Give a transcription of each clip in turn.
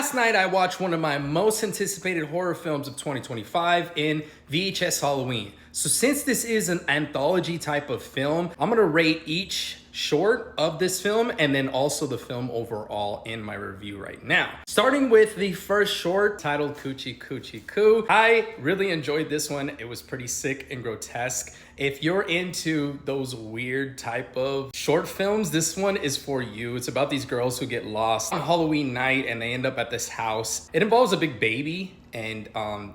Last night, I watched one of my most anticipated horror films of 2025 in VHS Halloween. So since this is an anthology type of film, I'm gonna rate each short of this film and then also the film overall in my review right now. Starting with the first short titled Coochie Coochie Coo. I really enjoyed this one. It was pretty sick and grotesque. If you're into those weird type of short films, this one is for you. It's about these girls who get lost on Halloween night and they end up at this house. It involves a big baby and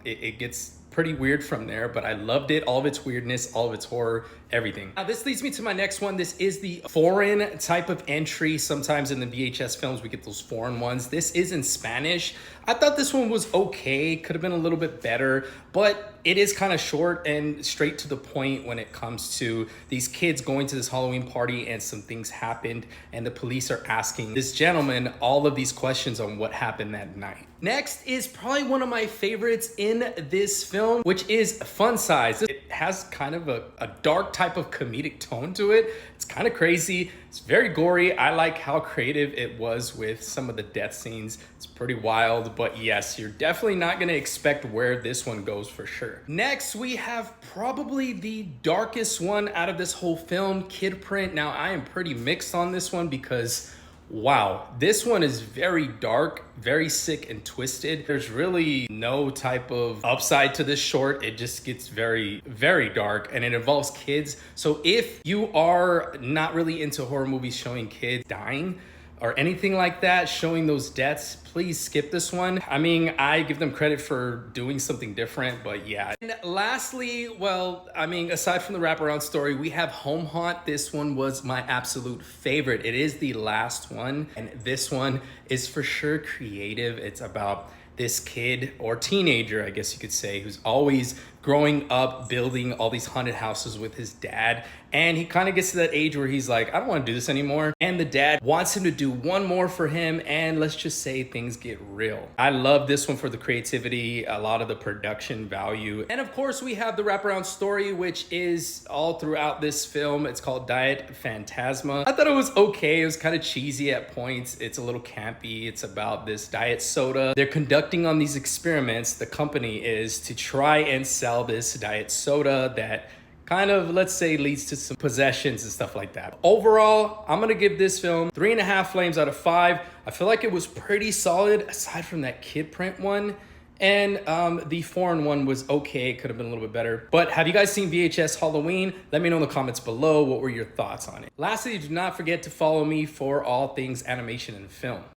it gets pretty weird from there, but I loved it. All of its weirdness, all of its horror, everything. Now this leads me to my next one. This is the foreign type of entry. Sometimes in the VHS films, we get those foreign ones. This is in Spanish. I thought this one was okay. Could have been a little bit better, but it is kind of short and straight to the point when it comes to these kids going to this Halloween party and some things happened and the police are asking this gentleman all of these questions on what happened that night. Next is probably one of my favorites in this film, which is Fun Size. It has kind of a dark type of comedic tone to it. It's kind of crazy. It's very gory. I like how creative it was with some of the death scenes. It's pretty wild, but yes, you're definitely not gonna expect where this one goes for sure. Next, we have probably the darkest one out of this whole film, Kid Print. Now, I am pretty mixed on this one because wow, this one is very dark, very sick and twisted. There's really no type of upside to this short. It just gets very, very dark and it involves kids. So if you are not really into horror movies showing kids dying or anything like that, showing those deaths, please skip this one. I mean, I give them credit for doing something different, but yeah. And lastly, well, I mean, aside from the wraparound story, we have Home Haunt. This one was my absolute favorite. It is the last one, and this one is for sure creative. It's about this kid or teenager, I guess you could say, who's always growing up building all these haunted houses with his dad. And he kind of gets to that age where he's like, I don't want to do this anymore. And the dad wants him to do one more for him. And let's just say things get real. I love this one for the creativity, a lot of the production value. And of course, we have the wraparound story, which is all throughout this film. It's called Diet Phantasma. I thought it was okay. It was kind of cheesy at points. It's a little campy. It's about this diet soda. They're conducting on these experiments, the company is, to try and sell this diet soda that kind of, let's say, leads to some possessions and stuff like that. Overall, I'm gonna give this film 3.5 flames out of 5. I feel like it was pretty solid aside from that Kid Print one. And the foreign one was okay. It could have been a little bit better. But have you guys seen VHS Halloween? Let me know in the comments below. What were your thoughts on it? Lastly, do not forget to follow me for all things animation and film.